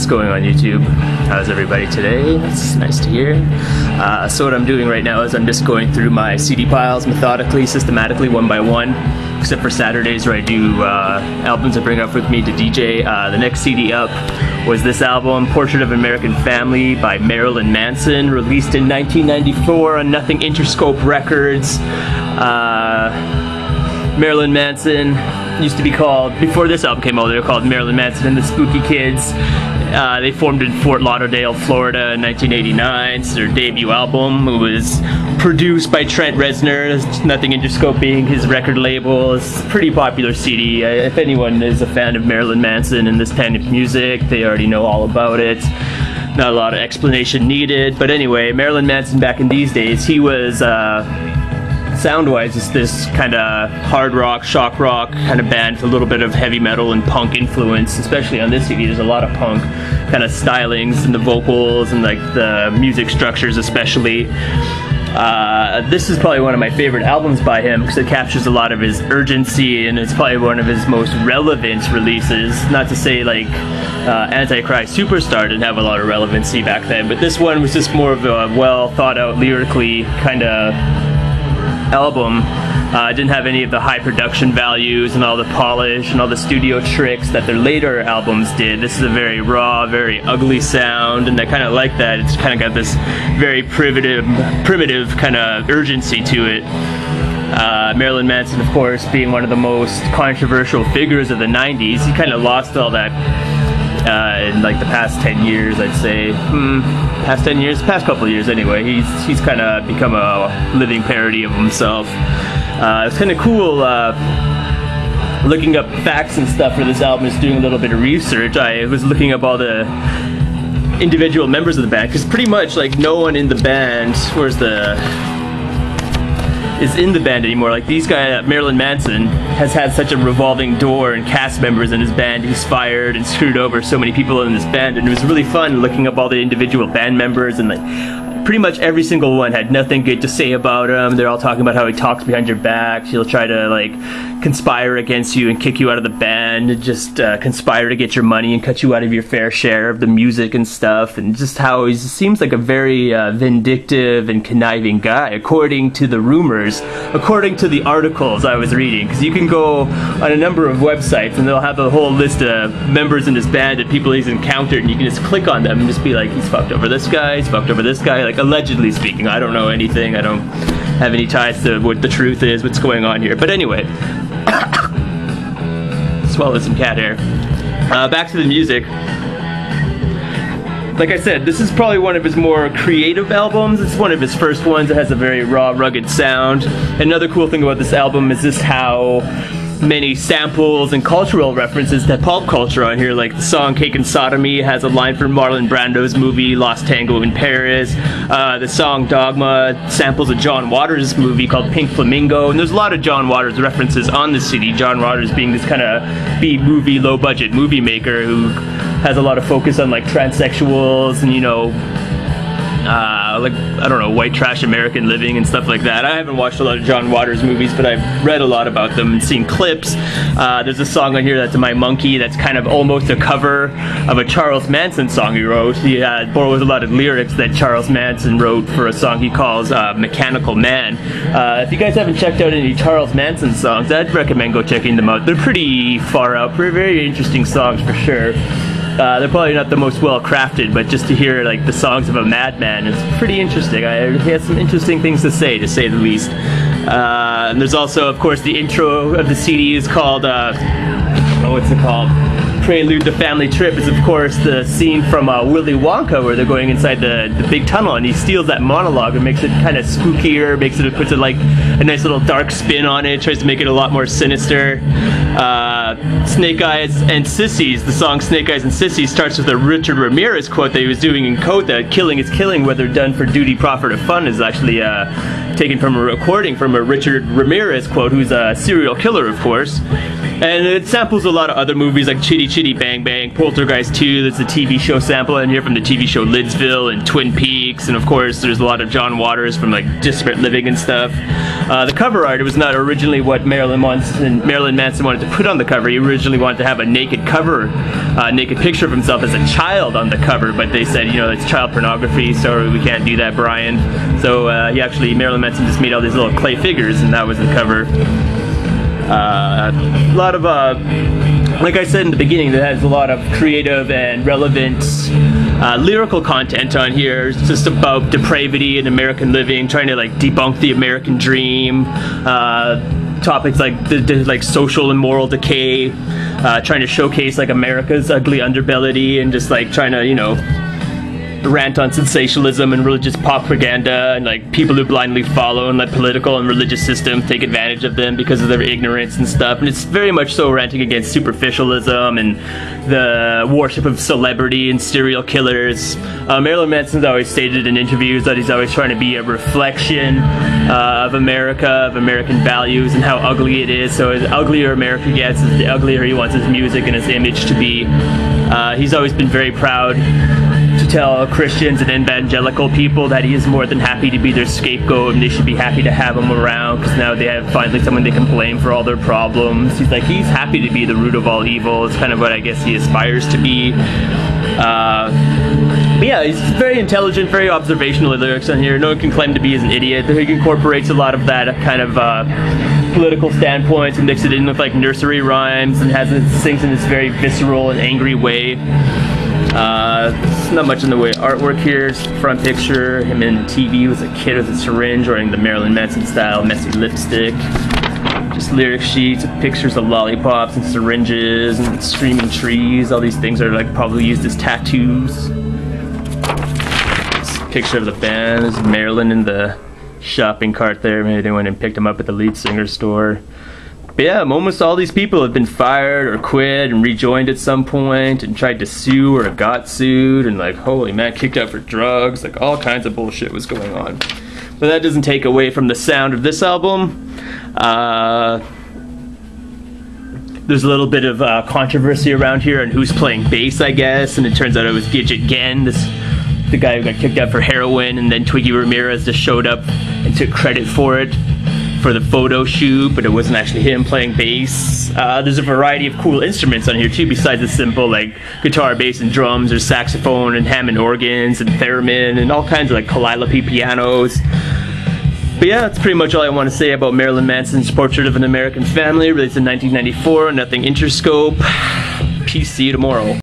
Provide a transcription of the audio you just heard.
What's going on YouTube? How's everybody today? It's nice to hear. So what I'm doing right now is I'm just going through my CD piles methodically, systematically, one by one, except for Saturdays where I do albums I bring up with me to DJ. The next CD up was this album, Portrait of an American Family by Marilyn Manson, released in 1994 on Nothing Interscope Records. Marilyn Manson used to be called, before this album came out, they were called Marilyn Manson and the Spooky Kids. They formed in Fort Lauderdale, Florida in 1989. It's their debut album. It was produced by Trent Reznor, Nothing Interscope being his record label. It's a pretty popular CD. If anyone is a fan of Marilyn Manson and this kind of music, they already know all about it. Not a lot of explanation needed. But anyway, Marilyn Manson back in these days, he was sound-wise, it's this kind of hard rock, shock rock kind of band with a little bit of heavy metal and punk influence. Especially on this CD, there's a lot of punk kind of stylings in the vocals and like the music structures especially. This is probably one of my favorite albums by him because it captures a lot of his urgency, and it's probably one of his most relevant releases. Not to say like Antichrist Superstar didn't have a lot of relevancy back then, but this one was just more of a well thought out lyrically kind of album. Didn't have any of the high production values and all the polish and all the studio tricks that their later albums did. This is a very raw, very ugly sound, and I kind of like that. It's kind of got this very primitive kind of urgency to it. Marilyn Manson, of course, being one of the most controversial figures of the 90s, he kind of lost all that in like the past 10 years, I'd say. Past 10 years? Past couple of years anyway. He's kind of become a living parody of himself. It's kind of cool looking up facts and stuff for this album, just doing a little bit of research. I was looking up all the individual members of the band, because pretty much like no one in the band is in the band anymore. Like these guys, Marilyn Manson has had such a revolving door and cast members in his band. He's fired and screwed over so many people in this band, and it was really fun looking up all the individual band members, and like pretty much every single one had nothing good to say about him. They're all talking about how he talks behind your back. He'll try to like conspire against you and kick you out of the band, and just conspire to get your money and cut you out of your fair share of the music and stuff, and just how he seems like a very vindictive and conniving guy, according to the rumors, according to the articles I was reading. Because you can go on a number of websites and they'll have a whole list of members in his band and people he's encountered, and you can just click on them and just be like, he's fucked over this guy, he's fucked over this guy. Like allegedly speaking, I don't know anything, I don't have any ties to what the truth is, what's going on here. But anyway, swallow some cat hair. Back to the music. Like I said, this is probably one of his more creative albums. It's one of his first ones. It has a very raw, rugged sound. Another cool thing about this album is just how many samples and cultural references to pulp culture on here. Like the song Cake and Sodomy has a line from Marlon Brando's movie Lost Tango in Paris. The song Dogma samples a John Waters movie called Pink Flamingo, and there's a lot of John Waters references on the CD. John Waters being this kind of B-movie, low-budget movie maker who has a lot of focus on like transsexuals and, you know, like, I don't know, white trash American living and stuff like that. I haven't watched a lot of John Waters movies, but I've read a lot about them and seen clips. There's a song on here that's My Monkey that's kind of almost a cover of a Charles Manson song he wrote. He borrows a lot of lyrics that Charles Manson wrote for a song he calls Mechanical Man. If you guys haven't checked out any Charles Manson songs, I'd recommend go checking them out. They're pretty far out, very interesting songs for sure. They're probably not the most well crafted, but just to hear like the songs of a madman is pretty interesting. He has some interesting things to say the least. And there's also, of course, the intro of the CD is called, what's it called? Prelude to Family Trip is, of course, the scene from Willy Wonka where they're going inside the big tunnel, and he steals that monologue and makes it kind of spookier, puts it like a nice little dark spin on it, tries to make it a lot more sinister. Snake Eyes and Sissies, the song Snake Eyes and Sissies starts with a Richard Ramirez quote that he was doing in code, that killing is killing, whether done for duty, profit, or fun, is actually taken from a recording from a Richard Ramirez quote, who's a serial killer, of course. And it samples a lot of other movies like Chitty Chitty Bang Bang, Poltergeist 2, that's a TV show sample in here from the TV show Lidsville and Twin Peaks, and of course there's a lot of John Waters from like Disparate Living and stuff. The cover art, it was not originally what Marilyn Manson wanted to put on the cover. He originally wanted to have a naked picture of himself as a child on the cover, but they said, you know, it's child pornography, so we can't do that, Brian. So Marilyn Manson just made all these little clay figures, and that was the cover. A lot of, like I said in the beginning, that has a lot of creative and relevant lyrical content on here. It's just about depravity and American living, trying to like debunk the American dream. Topics like like social and moral decay, trying to showcase like America's ugly underbelly, and just like trying to, you know, rant on sensationalism and religious propaganda, and like people who blindly follow and let political and religious systems take advantage of them because of their ignorance and stuff. And it's very much so ranting against superficialism and the worship of celebrity and serial killers. Marilyn Manson's always stated in interviews that he's always trying to be a reflection of America, of American values, and how ugly it is. So the uglier America gets, the uglier he wants his music and his image to be. He's always been very proud to tell Christians and evangelical people that he is more than happy to be their scapegoat, and they should be happy to have him around because now they have finally someone they can blame for all their problems. He's like, he's happy to be the root of all evil. It's kind of what I guess he aspires to be. But yeah, he's very intelligent, very observational lyrics on here. No one can claim to be an idiot. He incorporates a lot of that kind of political standpoints and mixes it in with like nursery rhymes, and sings in this very visceral and angry way. Not much in the way of artwork here. Just the front picture, him in TV with a kid with a syringe wearing the Marilyn Manson style messy lipstick. Just lyric sheets, pictures of lollipops and syringes and screaming trees. All these things are like probably used as tattoos. This picture of the band. There's Marilyn in the shopping cart there. Maybe they went and picked him up at the lead singer store. But yeah, almost all these people have been fired or quit and rejoined at some point and tried to sue or got sued, and like, holy man, kicked out for drugs. Like all kinds of bullshit was going on. But that doesn't take away from the sound of this album. There's a little bit of controversy around here on who's playing bass, I guess, and it turns out it was Gidget Gen, the guy who got kicked out for heroin, and then Twiggy Ramirez just showed up and took credit for it for the photo shoot, but it wasn't actually him playing bass. There's a variety of cool instruments on here too, besides the simple like guitar, bass, and drums. There's saxophone and Hammond organs and theremin and all kinds of like calliope pianos. But yeah, that's pretty much all I want to say about Marilyn Manson's Portrait of an American Family, released in 1994, nothing Interscope. Peace, see you tomorrow.